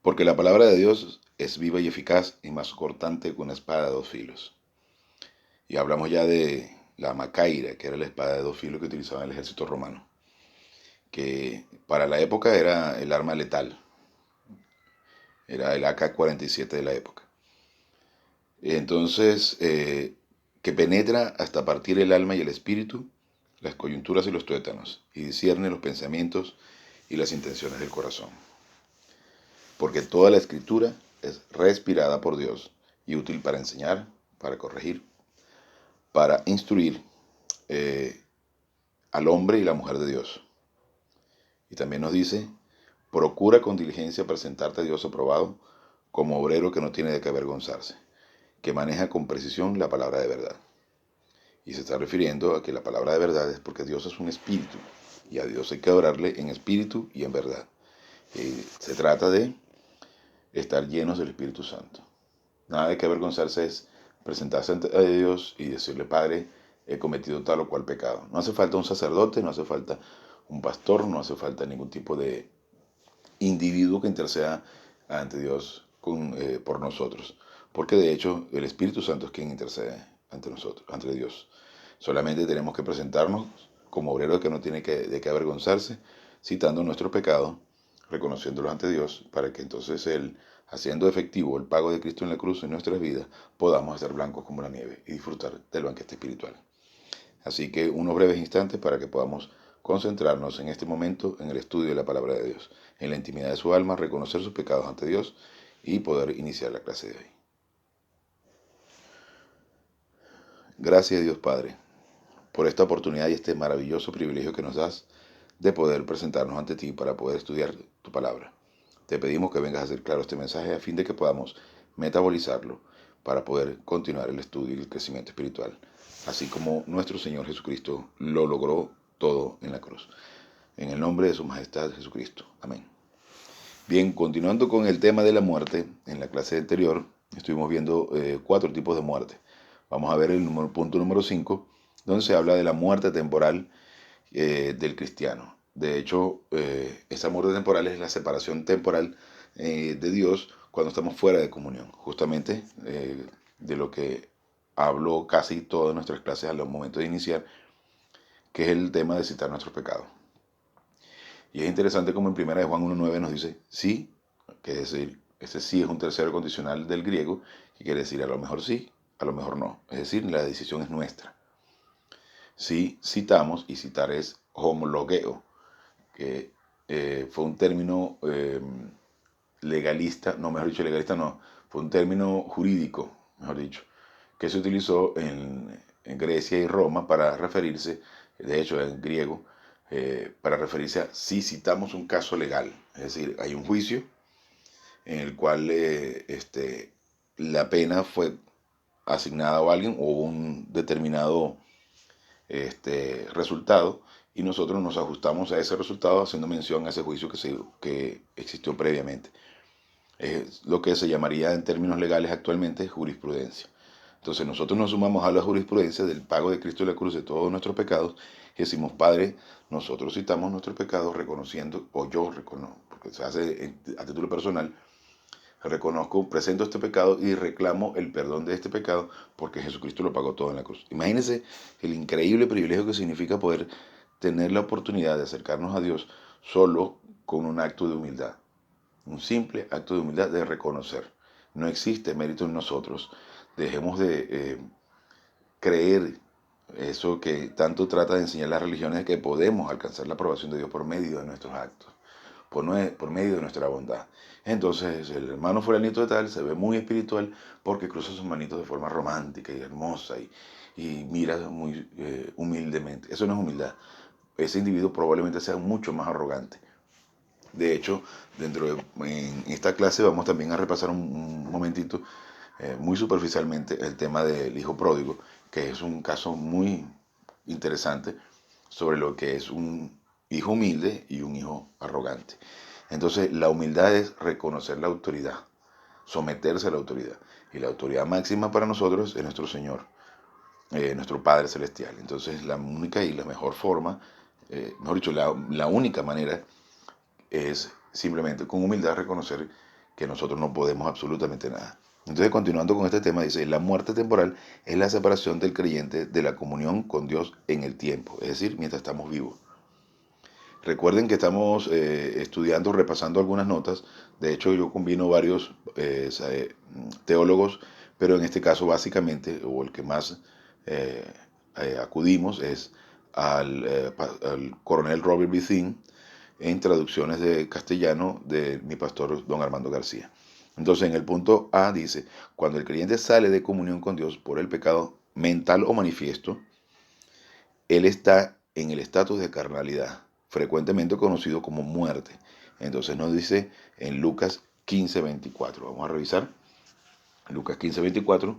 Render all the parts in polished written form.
Porque la palabra de Dios es viva y eficaz y más cortante que una espada de dos filos. Y hablamos ya de la macaira, que era la espada de dos filos que utilizaba el ejército romano, que para la época era el arma letal, era el AK-47 de la época. Entonces, que penetra hasta partir el alma y el espíritu, las coyunturas y los tuétanos, y discierne los pensamientos y las intenciones del corazón. Porque toda la escritura es respirada por Dios y útil para enseñar, para corregir, para instruir al hombre y la mujer de Dios. Y también nos dice, procura con diligencia presentarte a Dios aprobado como obrero que no tiene de qué avergonzarse, que maneja con precisión la palabra de verdad. Y se está refiriendo a que la palabra de verdad es porque Dios es un espíritu y a Dios hay que adorarle en espíritu y en verdad. Y se trata de estar llenos del Espíritu Santo. Nada de que avergonzarse es presentarse ante Dios y decirle, Padre, he cometido tal o cual pecado. No hace falta un sacerdote, no hace falta un pastor, no hace falta ningún tipo de individuo que interceda ante Dios por nosotros. Porque de hecho el Espíritu Santo es quien intercede ante nosotros, ante Dios. Solamente tenemos que presentarnos como obrero que no tiene de qué avergonzarse, citando nuestro pecado, reconociéndolo ante Dios, para que entonces Él, haciendo efectivo el pago de Cristo en la cruz en nuestras vidas, podamos estar blancos como la nieve y disfrutar del banquete espiritual. Así que unos breves instantes para que podamos concentrarnos en este momento en el estudio de la palabra de Dios, en la intimidad de su alma, reconocer sus pecados ante Dios y poder iniciar la clase de hoy. Gracias a Dios Padre por esta oportunidad y este maravilloso privilegio que nos das de poder presentarnos ante ti para poder estudiar tu palabra. Te pedimos que vengas a hacer claro este mensaje a fin de que podamos metabolizarlo para poder continuar el estudio y el crecimiento espiritual, así como nuestro Señor Jesucristo lo logró todo en la cruz. En el nombre de su majestad Jesucristo. Amén. Bien, continuando con el tema de la muerte, en la clase anterior estuvimos viendo 4 tipos de muerte. Vamos a ver el punto número 5, donde se habla de la muerte temporal del cristiano. De hecho, esa muerte temporal es la separación temporal de Dios cuando estamos fuera de comunión. Justamente de lo que habló casi todas nuestras clases al momento de iniciar, que es el tema de citar nuestros pecados. Y es interesante como en 1 Juan 1.9 nos dice sí, que es decir, ese sí es un tercero condicional del griego, que quiere decir a lo mejor sí, a lo mejor no. Es decir, la decisión es nuestra. Si citamos, y citar es homologueo, que fue un término legalista, no, mejor dicho, legalista no, fue un término jurídico, mejor dicho, que se utilizó en Grecia y Roma para referirse, de hecho en griego, para referirse a si citamos un caso legal, es decir, hay un juicio en el cual la pena fue asignada a alguien o un determinado resultado y nosotros nos ajustamos a ese resultado haciendo mención a ese juicio que existió previamente. Es lo que se llamaría en términos legales actualmente jurisprudencia. Entonces nosotros nos sumamos a la jurisprudencia del pago de Cristo en la cruz de todos nuestros pecados y decimos, Padre, nosotros citamos nuestros pecados reconociendo, o yo reconozco, porque se hace a título personal, reconozco, presento este pecado y reclamo el perdón de este pecado porque Jesucristo lo pagó todo en la cruz. Imagínense el increíble privilegio que significa poder tener la oportunidad de acercarnos a Dios solo con un acto de humildad. Un simple acto de humildad de reconocer. No existe mérito en nosotros. Dejemos de creer eso que tanto trata de enseñar las religiones, que podemos alcanzar la aprobación de Dios por medio de nuestros actos, por medio de nuestra bondad. Entonces el hermano fulanito de tal se ve muy espiritual porque cruza sus manitos de forma romántica y hermosa y mira muy humildemente. Eso no es humildad. Ese individuo probablemente sea mucho más arrogante. De hecho, en esta clase vamos también a repasar un momentito, muy superficialmente, el tema del hijo pródigo, que es un caso muy interesante sobre lo que es un hijo humilde y un hijo arrogante. Entonces, la humildad es reconocer la autoridad, someterse a la autoridad. Y la autoridad máxima para nosotros es nuestro Señor, nuestro Padre Celestial. Entonces, la única y la mejor forma, mejor dicho, la única manera es simplemente con humildad reconocer que nosotros no podemos absolutamente nada. Entonces, continuando con este tema, dice, la muerte temporal es la separación del creyente de la comunión con Dios en el tiempo, es decir, mientras estamos vivos. Recuerden que estamos estudiando, repasando algunas notas. De hecho, yo combino varios teólogos, pero en este caso básicamente, o el que más acudimos es al coronel Robert B. Thien, en traducciones de castellano de mi pastor don Armando García. Entonces, en el punto A dice, cuando el creyente sale de comunión con Dios por el pecado mental o manifiesto, él está en el estatus de carnalidad, frecuentemente conocido como muerte. Entonces nos dice en Lucas 15:24. Vamos a revisar. Lucas 15:24,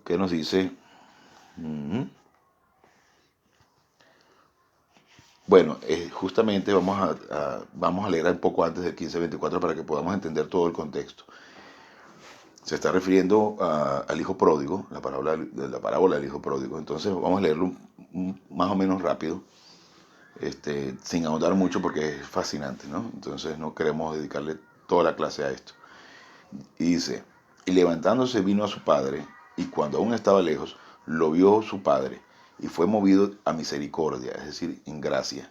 que nos dice... Bueno, justamente vamos a leer un poco antes del 15:24 para que podamos entender todo el contexto. Se está refiriendo al hijo pródigo, la parábola del hijo pródigo. Entonces vamos a leerlo más o menos rápido, sin ahondar mucho porque es fascinante, ¿no? Entonces no queremos dedicarle toda la clase a esto. Y dice, y levantándose vino a su padre, y cuando aún estaba lejos, lo vio su padre, y fue movido a misericordia, es decir, en gracia.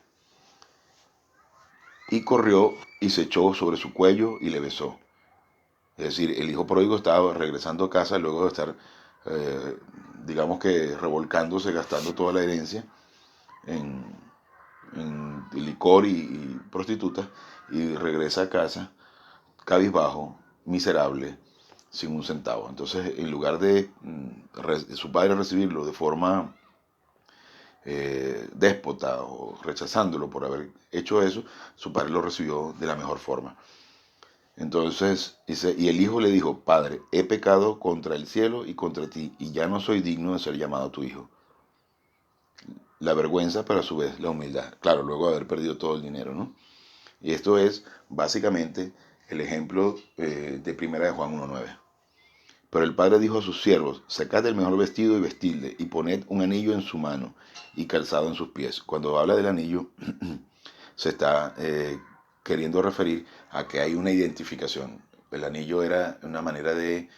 Y corrió y se echó sobre su cuello y le besó. Es decir, el hijo pródigo estaba regresando a casa luego de estar, digamos que revolcándose, gastando toda la herencia en, en licor y prostitutas, y regresa a casa cabizbajo, miserable, sin un centavo. Entonces, en lugar de su padre recibirlo de forma déspota o rechazándolo por haber hecho eso, su padre lo recibió de la mejor forma. Entonces dice, y el hijo le dijo, Padre, he pecado contra el cielo y contra ti, y ya no soy digno de ser llamado tu hijo. La vergüenza, pero a su vez la humildad. Claro, luego de haber perdido todo el dinero, ¿no? Y esto es básicamente el ejemplo de primera de Juan 1:9. Pero el padre dijo a sus siervos, sacad el mejor vestido y vestidle, y poned un anillo en su mano y calzado en sus pies. Cuando habla del anillo, se está queriendo referir a que hay una identificación. El anillo era una manera de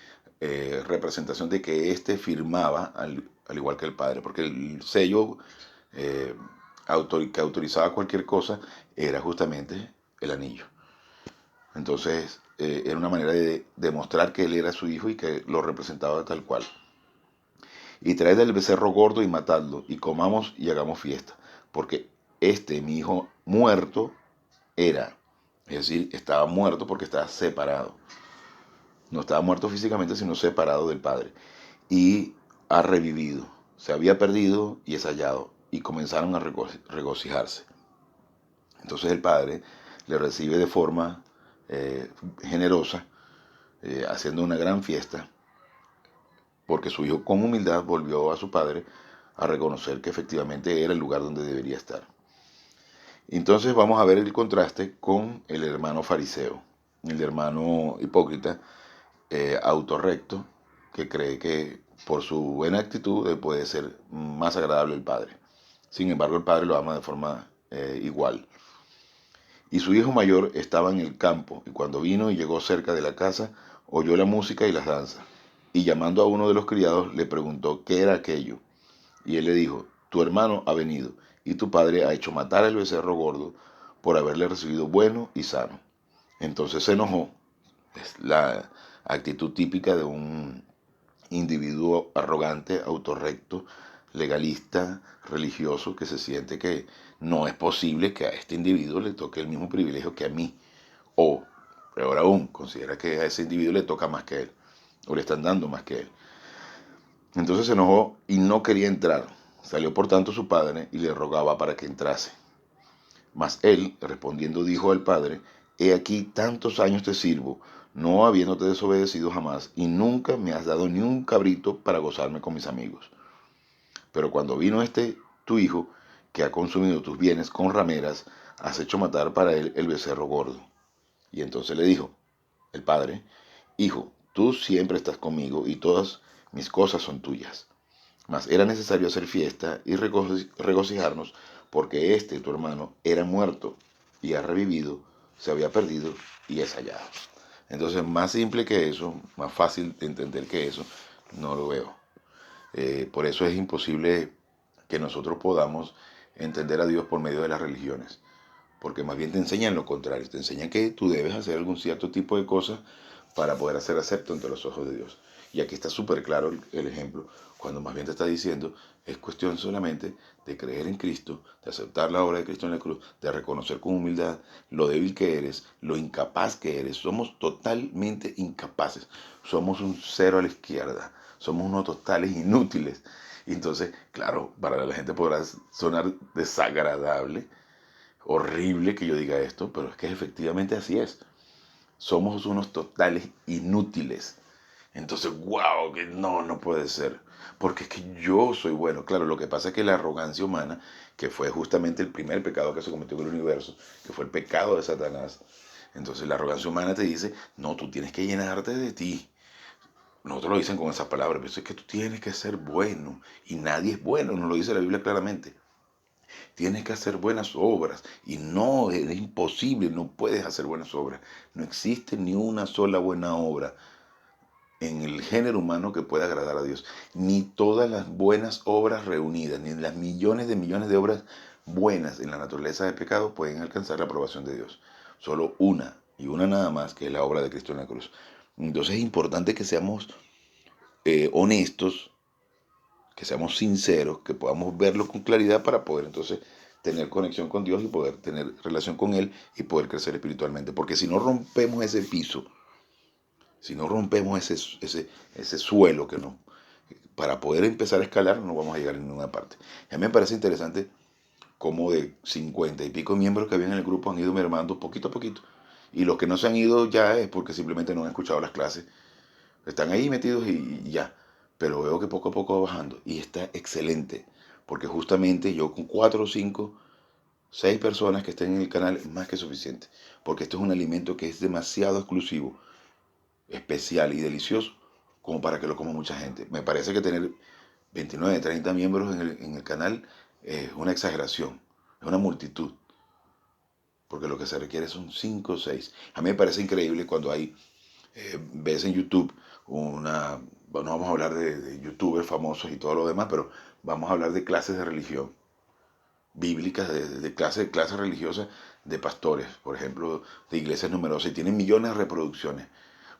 representación de que éste firmaba al igual que el padre, porque el sello eh, que autorizaba cualquier cosa era justamente el anillo. Entonces, era una manera de demostrar que él era su hijo y que lo representaba tal cual. Y traed el becerro gordo y matadlo, y comamos y hagamos fiesta, porque mi hijo muerto, era, es decir, estaba muerto porque estaba separado. No estaba muerto físicamente, sino separado del Padre. Y ha revivido. Se había perdido y es hallado. Y comenzaron a regocijarse. Entonces el Padre le recibe de forma generosa, haciendo una gran fiesta, porque su hijo con humildad volvió a su padre a reconocer que efectivamente era el lugar donde debería estar. Entonces vamos a ver el contraste con el hermano fariseo, el hermano hipócrita, autorrecto, que cree que por su buena actitud puede ser más agradable el Padre. Sin embargo, el Padre lo ama de forma igual. Y su hijo mayor estaba en el campo, y cuando vino y llegó cerca de la casa, oyó la música y las danzas. Y llamando a uno de los criados, le preguntó qué era aquello. Y él le dijo, tu hermano ha venido, y tu padre ha hecho matar al becerro gordo por haberle recibido bueno y sano. Entonces se enojó. Es la actitud típica de un individuo arrogante, autorrecto, legalista, religioso, que se siente que no es posible que a este individuo le toque el mismo privilegio que a mí. O, peor aún, considera que a ese individuo le toca más que él, o le están dando más que él. Entonces se enojó y no quería entrar. Salió por tanto su padre y le rogaba para que entrase. Mas él, respondiendo, dijo al padre, he aquí tantos años te sirvo, no habiéndote desobedecido jamás, y nunca me has dado ni un cabrito para gozarme con mis amigos. Pero cuando vino tu hijo, que ha consumido tus bienes con rameras, has hecho matar para él el becerro gordo. Y entonces le dijo el padre, hijo, tú siempre estás conmigo y todas mis cosas son tuyas. Mas era necesario hacer fiesta y regocijarnos, porque tu hermano, era muerto y ha revivido, se había perdido y es hallado. Entonces, más simple que eso, más fácil de entender que eso, no lo veo. Por eso es imposible que nosotros podamos entender a Dios por medio de las religiones, porque más bien te enseñan lo contrario, te enseñan que tú debes hacer algún cierto tipo de cosas para poder ser acepto ante los ojos de Dios. Y aquí está súper claro el ejemplo, cuando más bien te está diciendo, es cuestión solamente de creer en Cristo, de aceptar la obra de Cristo en la cruz, de reconocer con humildad lo débil que eres, lo incapaz que eres. Somos totalmente incapaces, somos un cero a la izquierda, somos unos totales inútiles. Y entonces, claro, para la gente podrá sonar desagradable, horrible que yo diga esto, pero es que efectivamente así es. Somos unos totales inútiles. Entonces, wow, que no puede ser. Porque es que yo soy bueno. Claro, lo que pasa es que la arrogancia humana, que fue justamente el primer pecado que se cometió en el universo, que fue el pecado de Satanás, entonces la arrogancia humana te dice, no, tú tienes que llenarte de ti. Nosotros lo dicen con esas palabras, pero es que tú tienes que ser bueno. Y nadie es bueno, nos lo dice la Biblia claramente. Tienes que hacer buenas obras. Y no, es imposible, no puedes hacer buenas obras. No existe ni una sola buena obra en el género humano que pueda agradar a Dios. Ni todas las buenas obras reunidas, ni las millones de obras buenas en la naturaleza del pecado pueden alcanzar la aprobación de Dios. Solo una, y una nada más, que es la obra de Cristo en la cruz. Entonces es importante que seamos honestos, que seamos sinceros, que podamos verlo con claridad para poder entonces tener conexión con Dios y poder tener relación con Él y poder crecer espiritualmente. Porque si no rompemos ese piso, si no rompemos ese suelo que no, para poder empezar a escalar, no vamos a llegar a ninguna parte. Y a mí me parece interesante cómo de 50 y pico miembros que había en el grupo han ido mermando poquito a poquito. Y los que no se han ido ya es porque simplemente no han escuchado las clases. Están ahí metidos y ya. Pero veo que poco a poco va bajando. Y está excelente. Porque justamente yo con 4 o 5, 6 personas que estén en el canal es más que suficiente. Porque esto es un alimento que es demasiado exclusivo, especial y delicioso como para que lo coma mucha gente. Me parece que tener 29, 30 miembros en el canal es una exageración, es una multitud, porque lo que se requiere son 5 o 6. A mí me parece increíble cuando hay, ves en YouTube no vamos a hablar de youtubers famosos y todo lo demás, pero vamos a hablar de clases de religión bíblicas, de clases religiosas de pastores, por ejemplo, de iglesias numerosas, y tienen millones de reproducciones,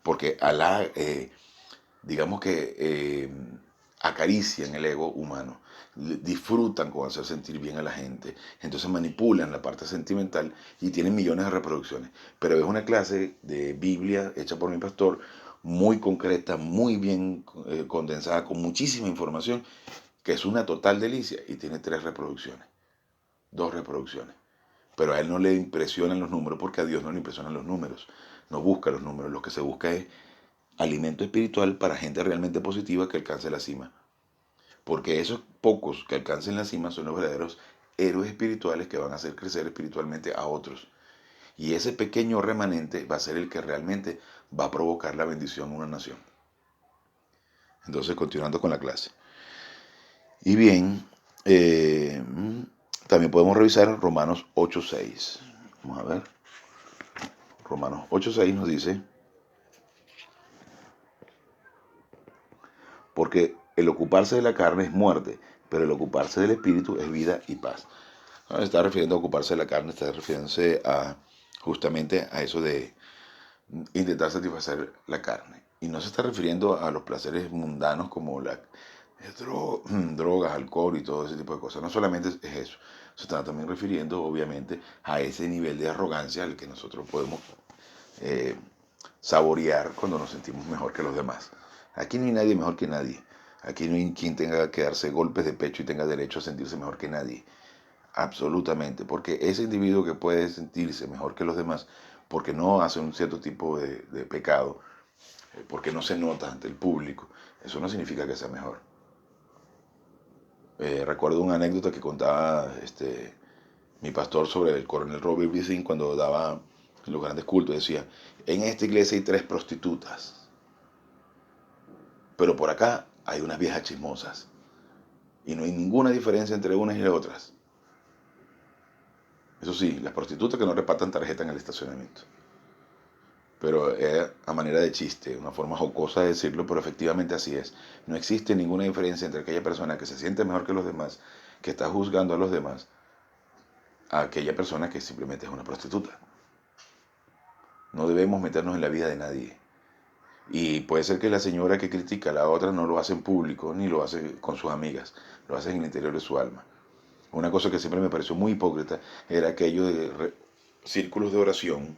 porque Alá digamos que acarician el ego humano, disfrutan con hacer sentir bien a la gente, entonces manipulan la parte sentimental y tienen millones de reproducciones. Pero es una clase de Biblia hecha por mi pastor, muy concreta, muy bien condensada, con muchísima información, que es una total delicia y tiene 3 reproducciones, 2 reproducciones. Pero a él no le impresionan los números porque a Dios no le impresionan los números, no busca los números, lo que se busca es alimento espiritual para gente realmente positiva que alcance la cima. Porque esos pocos que alcancen la cima son los verdaderos héroes espirituales que van a hacer crecer espiritualmente a otros. Y ese pequeño remanente va a ser el que realmente va a provocar la bendición en una nación. Entonces, continuando con la clase. Y bien, también podemos revisar Romanos 8.6. Vamos a ver. Romanos 8.6 nos dice, porque el ocuparse de la carne es muerte, pero el ocuparse del espíritu es vida y paz. No se está refiriendo a ocuparse de la carne, está refiriéndose a justamente a eso de intentar satisfacer la carne. Y no se está refiriendo a los placeres mundanos como drogas, alcohol y todo ese tipo de cosas. No solamente es eso, se está también refiriendo obviamente a ese nivel de arrogancia al que nosotros podemos eh, saborear cuando nos sentimos mejor que los demás. Aquí no hay nadie mejor que nadie. Aquí no hay quien tenga que darse golpes de pecho y tenga derecho a sentirse mejor que nadie. Absolutamente. Porque ese individuo que puede sentirse mejor que los demás, porque no hace un cierto tipo de pecado, porque no se nota ante el público, eso no significa que sea mejor. Recuerdo una anécdota que contaba mi pastor sobre el coronel Robert Bicin cuando daba los grandes cultos. Decía, en esta iglesia hay 3 prostitutas, pero por acá hay unas viejas chismosas. Y no hay ninguna diferencia entre unas y las otras. Eso sí, las prostitutas que no repartan tarjeta en el estacionamiento. pero es a manera de chiste, una forma jocosa de decirlo, pero efectivamente así es. No existe ninguna diferencia entre aquella persona que se siente mejor que los demás, que está juzgando a los demás, a aquella persona que simplemente es una prostituta. No debemos meternos en la vida de nadie. Y puede ser que la señora que critica a la otra no lo hace en público, ni lo hace con sus amigas, lo hace en el interior de su alma. Una cosa que siempre me pareció muy hipócrita era aquello de círculos de oración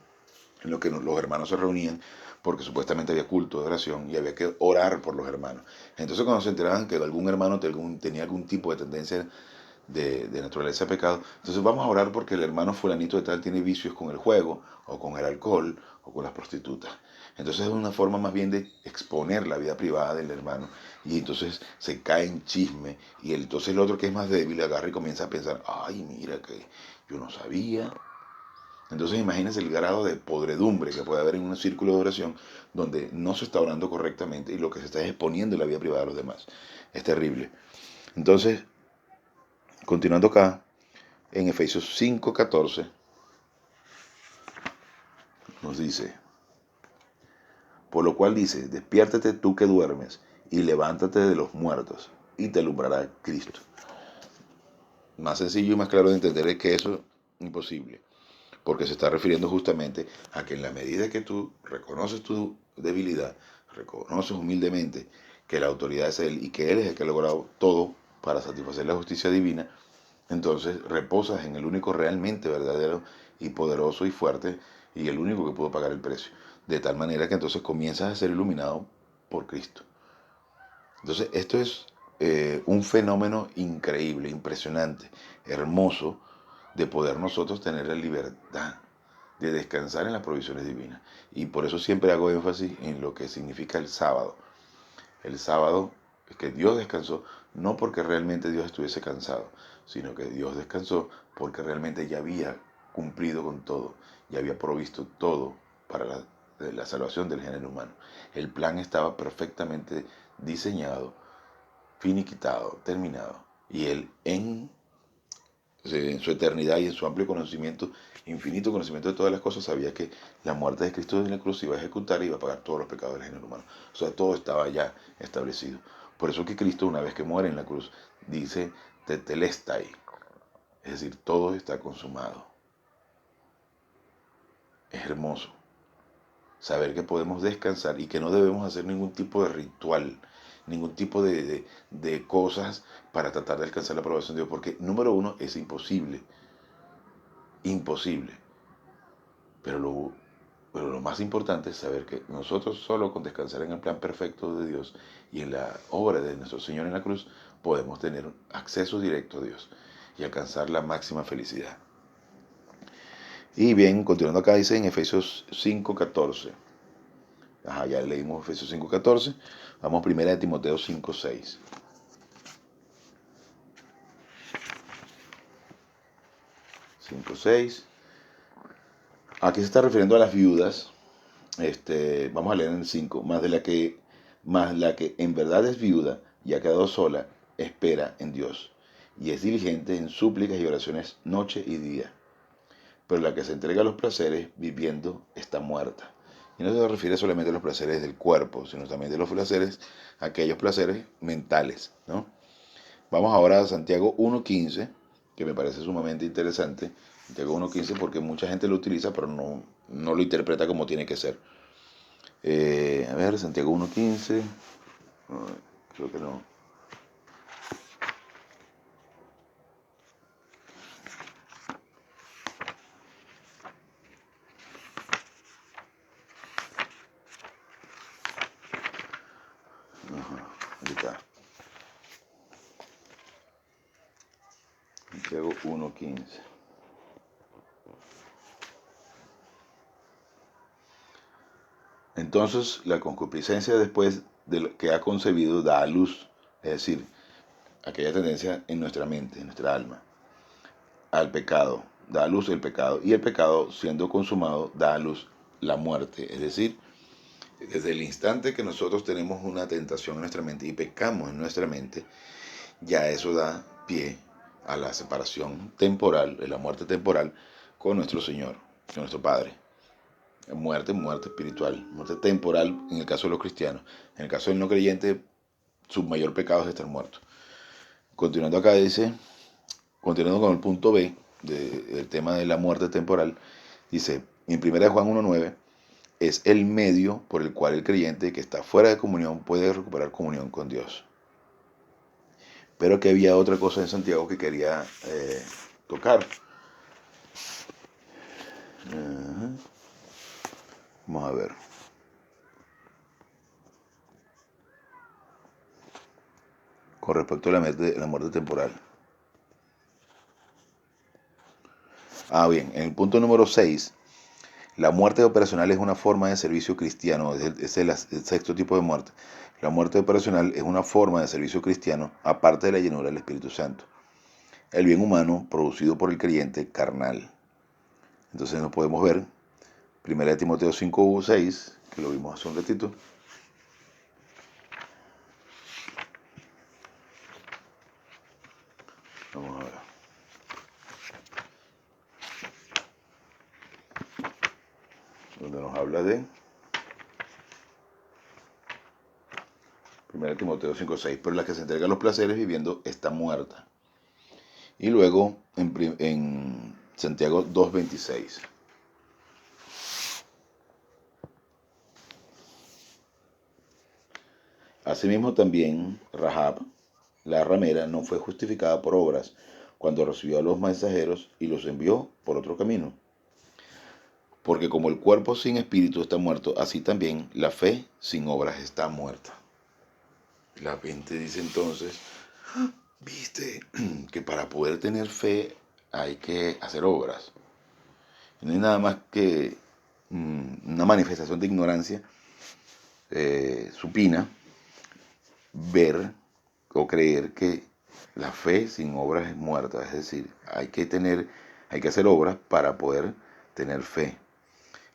en los que los hermanos se reunían porque supuestamente había culto de oración y había que orar por los hermanos. Entonces cuando se enteraban que algún hermano tenía algún tipo de tendencia de naturaleza de pecado, entonces vamos a orar porque el hermano fulanito de tal tiene vicios con el juego o con el alcohol o con las prostitutas. Entonces es una forma más bien de exponer la vida privada del hermano y entonces se cae en chisme y entonces el otro que es más débil agarra y comienza a pensar, ay, mira que yo no sabía. Entonces imagínense el grado de podredumbre que puede haber en un círculo de oración donde no se está orando correctamente y lo que se está es exponiendo la vida privada de los demás. Es terrible. Entonces, continuando acá, en Efesios 5:14 nos dice, por lo cual dice, despiértate tú que duermes y levántate de los muertos y te alumbrará Cristo. Más sencillo y más claro de entender es que eso es imposible, porque se está refiriendo justamente a que en la medida que tú reconoces tu debilidad, reconoces humildemente que la autoridad es Él y que Él es el que ha logrado todo para satisfacer la justicia divina, entonces reposas en el único realmente verdadero y poderoso y fuerte y el único que pudo pagar el precio. De tal manera que entonces comienzas a ser iluminado por Cristo. Entonces esto es un fenómeno increíble, impresionante, hermoso, de poder nosotros tener la libertad de descansar en las provisiones divinas. Y por eso siempre hago énfasis en lo que significa el sábado. El sábado es que Dios descansó, no porque realmente Dios estuviese cansado, sino que Dios descansó porque realmente ya había cumplido con todo, ya había provisto todo para la salvación del género humano. El plan estaba perfectamente diseñado, finiquitado, terminado. Y Él en su eternidad y en su amplio conocimiento, infinito conocimiento de todas las cosas, sabía que la muerte de Cristo en la cruz iba a ejecutar y iba a pagar todos los pecados del género humano. O sea, todo estaba ya establecido. Por eso que Cristo, una vez que muere en la cruz, dice tetelestai, es decir, todo está consumado. Es hermoso saber que podemos descansar y que no debemos hacer ningún tipo de ritual, ningún tipo de cosas para tratar de alcanzar la aprobación de Dios, porque número uno es imposible, imposible. Pero lo más importante es saber que nosotros solo con descansar en el plan perfecto de Dios y en la obra de nuestro Señor en la cruz podemos tener acceso directo a Dios y alcanzar la máxima felicidad. Y bien, continuando acá dice en Efesios 5:14. Ajá, ya leímos Efesios 5:14. Vamos primera de Timoteo 5:6. 5:6. Aquí se está refiriendo a las viudas. Vamos a leer en el 5, más la que en verdad es viuda y ha quedado sola, espera en Dios, y es diligente en súplicas y oraciones noche y día. Pero la que se entrega a los placeres viviendo está muerta. Y no se refiere solamente a los placeres del cuerpo, sino también de los placeres, aquellos placeres mentales, ¿no? Vamos ahora a Santiago 1:15, que me parece sumamente interesante. Santiago 1:15 porque mucha gente lo utiliza, pero no lo interpreta como tiene que ser. A ver, Santiago 1:15. Creo que no. Ajá, ahí está. Santiago 1:15. Entonces, la concupiscencia después de lo que ha concebido da a luz, es decir, aquella tendencia en nuestra mente, en nuestra alma, al pecado, da a luz el pecado, y el pecado, siendo consumado, da a luz la muerte, es decir, desde el instante que nosotros tenemos una tentación en nuestra mente y pecamos en nuestra mente, ya eso da pie a la separación temporal, de la muerte temporal con nuestro Señor, con nuestro Padre. Muerte espiritual, muerte temporal en el caso de los cristianos. En el caso del no creyente, su mayor pecado es estar muerto. Continuando acá dice, continuando con el punto B del tema de la muerte temporal, dice, en 1 Juan 1.9, es el medio por el cual el creyente que está fuera de comunión puede recuperar comunión con Dios. Pero que había otra cosa en Santiago que quería tocar. Vamos a ver. Con respecto a la muerte temporal. Bien, en el punto número 6, la muerte operacional es una forma de servicio cristiano, es el sexto tipo de muerte. La muerte operacional es una forma de servicio cristiano, aparte de la llenura del Espíritu Santo. El bien humano producido por el creyente carnal. Entonces nos podemos ver 1 Timoteo 5:6, que lo vimos hace un ratito. Vamos a ver. Donde nos habla de 1 Timoteo 5:6, pero la que se entrega a los placeres viviendo está muerta. Y luego en Santiago 2:26. Asimismo también Rahab, la ramera, no fue justificada por obras cuando recibió a los mensajeros y los envió por otro camino. Porque como el cuerpo sin espíritu está muerto, así también la fe sin obras está muerta. La gente dice entonces, viste, que para poder tener fe hay que hacer obras. No hay nada más que una manifestación de ignorancia supina ver o creer que la fe sin obras es muerta. Es decir, hay que hacer obras para poder tener fe.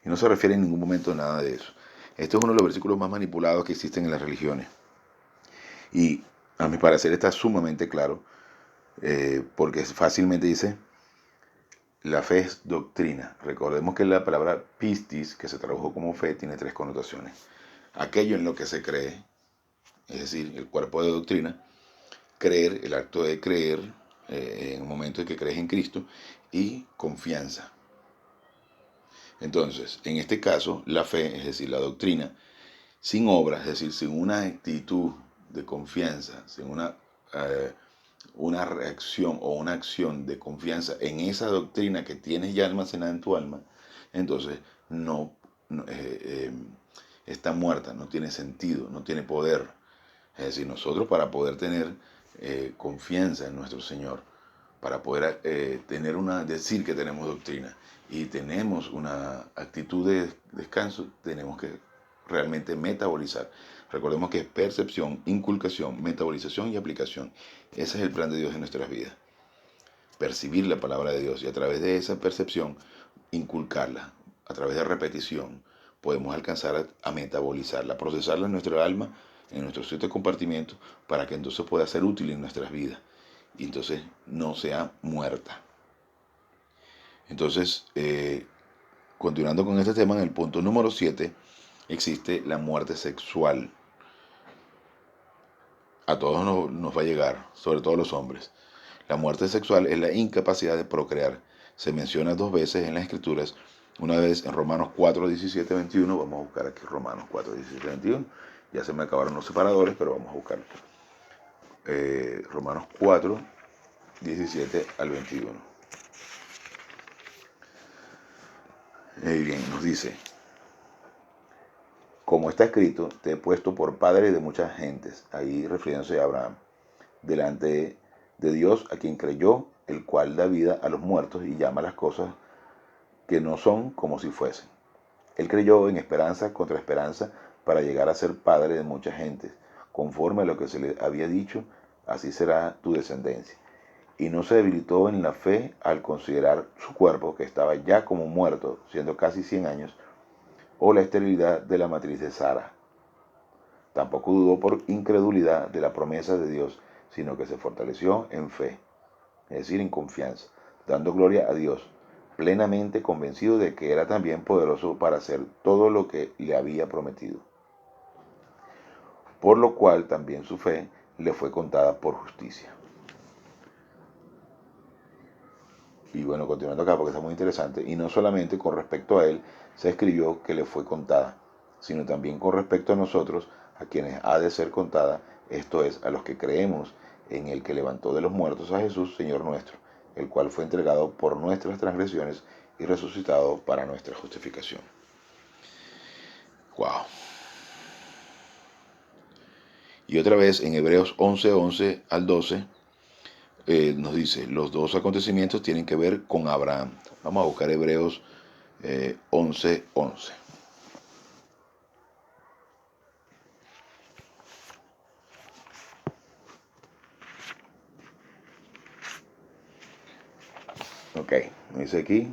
Y no se refiere en ningún momento a nada de eso. Este es uno de los versículos más manipulados que existen en las religiones. Y a mi parecer está sumamente claro, porque fácilmente dice, la fe es doctrina. Recordemos que la palabra pistis, que se tradujo como fe, tiene tres connotaciones. Aquello en lo que se cree, es decir, el cuerpo de doctrina, creer, el acto de creer, en el momento en que crees en Cristo, y confianza. Entonces, en este caso, la fe, es decir, la doctrina, sin obras, es decir, sin una actitud de confianza, sin una reacción o una acción de confianza en esa doctrina que tienes ya almacenada en tu alma, entonces no está muerta, no tiene sentido, no tiene poder. Es decir, nosotros para poder tener confianza en nuestro Señor, para poder decir que tenemos doctrina y tenemos una actitud de descanso, tenemos que realmente metabolizar. Recordemos que es percepción, inculcación, metabolización y aplicación. Ese es el plan de Dios en nuestras vidas. Percibir la palabra de Dios y a través de esa percepción inculcarla, a través de repetición, podemos alcanzar a metabolizarla, a procesarla en nuestra alma, en nuestros 7 compartimentos, para que entonces pueda ser útil en nuestras vidas y entonces no sea muerta. Entonces, continuando con este tema, en el punto número 7, existe la muerte sexual. A todos nos va a llegar, sobre todo a los hombres. La muerte sexual es la incapacidad de procrear. Se menciona 2 veces en las Escrituras, una vez en Romanos 4, 17, 21. Vamos a buscar aquí Romanos 4, 17, 21. Ya se me acabaron los separadores, pero vamos a buscarlo. Romanos 4, 17 al 21. Bien, nos dice, como está escrito, te he puesto por padre de muchas gentes, ahí refiriéndose a Abraham, delante de Dios a quien creyó, el cual da vida a los muertos y llama las cosas que no son como si fuesen. Él creyó en esperanza contra esperanza para llegar a ser padre de muchas gentes, conforme a lo que se le había dicho, así será tu descendencia. Y no se debilitó en la fe al considerar su cuerpo, que estaba ya como muerto, siendo casi 100 años, o la esterilidad de la matriz de Sara. Tampoco dudó por incredulidad de la promesa de Dios, sino que se fortaleció en fe, es decir, en confianza, dando gloria a Dios, plenamente convencido de que era también poderoso para hacer todo lo que le había prometido. Por lo cual también su fe le fue contada por justicia. Y bueno, continuando acá porque está muy interesante, y no solamente con respecto a él se escribió que le fue contada, sino también con respecto a nosotros, a quienes ha de ser contada, esto es, a los que creemos en el que levantó de los muertos a Jesús, Señor nuestro, el cual fue entregado por nuestras transgresiones y resucitado para nuestra justificación. Wow. Y otra vez en Hebreos 11 al 12 nos dice, los dos acontecimientos tienen que ver con Abraham. Vamos a buscar Hebreos 11. Ok, dice aquí,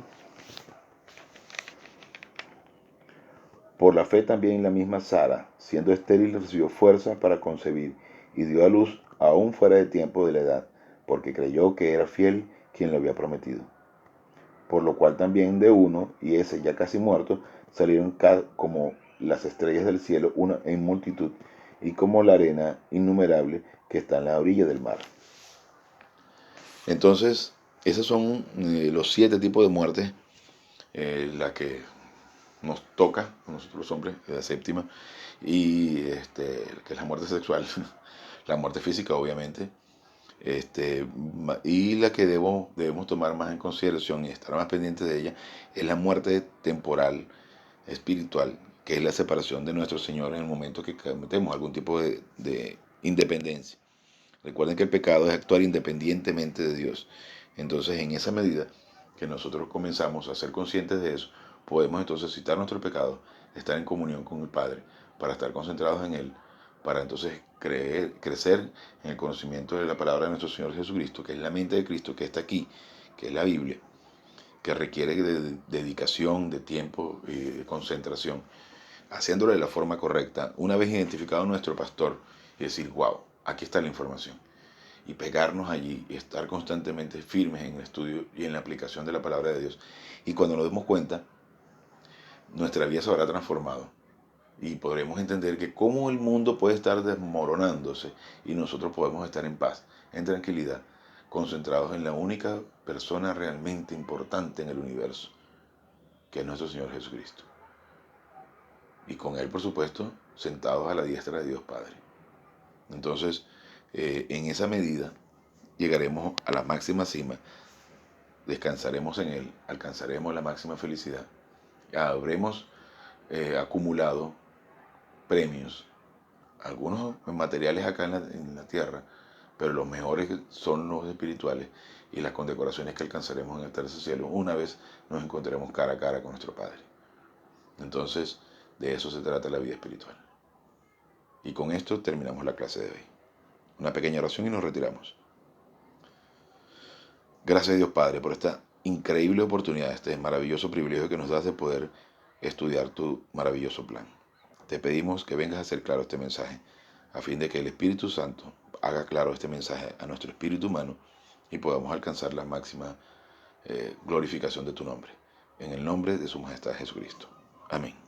por la fe también la misma Sara, siendo estéril, recibió fuerza para concebir y dio a luz aún fuera de tiempo de la edad, porque creyó que era fiel quien lo había prometido. Por lo cual también de uno, y ese ya casi muerto, salieron como las estrellas del cielo, una en multitud, y como la arena innumerable que está en la orilla del mar. Entonces, esos son los 7 tipos de muertes, la que nos toca a nosotros los hombres, la séptima, y que es la muerte sexual, la muerte física obviamente, y la que debemos tomar más en consideración y estar más pendientes de ella es la muerte temporal, espiritual, que es la separación de nuestro Señor en el momento que cometemos algún tipo de independencia. Recuerden que el pecado es actuar independientemente de Dios. Entonces, en esa medida que nosotros comenzamos a ser conscientes de eso, podemos entonces citar nuestro pecado, estar en comunión con el Padre, para estar concentrados en Él, para entonces crecer en el conocimiento de la palabra de nuestro Señor Jesucristo, que es la mente de Cristo, que está aquí, que es la Biblia, que requiere de dedicación, de tiempo y de concentración, haciéndolo de la forma correcta, una vez identificado nuestro pastor, y decir, wow, aquí está la información, y pegarnos allí y estar constantemente firmes en el estudio y en la aplicación de la palabra de Dios. Y cuando nos demos cuenta, nuestra vida se habrá transformado y podremos entender que cómo el mundo puede estar desmoronándose y nosotros podemos estar en paz, en tranquilidad, concentrados en la única persona realmente importante en el universo, que es nuestro Señor Jesucristo. Y con Él, por supuesto, sentados a la diestra de Dios Padre. Entonces, en esa medida, llegaremos a la máxima cima, descansaremos en Él, alcanzaremos la máxima felicidad, habremos acumulado premios, algunos materiales acá en la tierra, pero los mejores son los espirituales y las condecoraciones que alcanzaremos en el tercer cielo una vez nos encontremos cara a cara con nuestro Padre. Entonces, de eso se trata la vida espiritual. Y con esto terminamos la clase de hoy. Una pequeña oración y nos retiramos. Gracias a Dios Padre por esta increíble oportunidad, este maravilloso privilegio que nos das de poder estudiar tu maravilloso plan. Te pedimos que vengas a hacer claro este mensaje, a fin de que el Espíritu Santo haga claro este mensaje a nuestro espíritu humano y podamos alcanzar la máxima glorificación de tu nombre. En el nombre de su Majestad Jesucristo. Amén.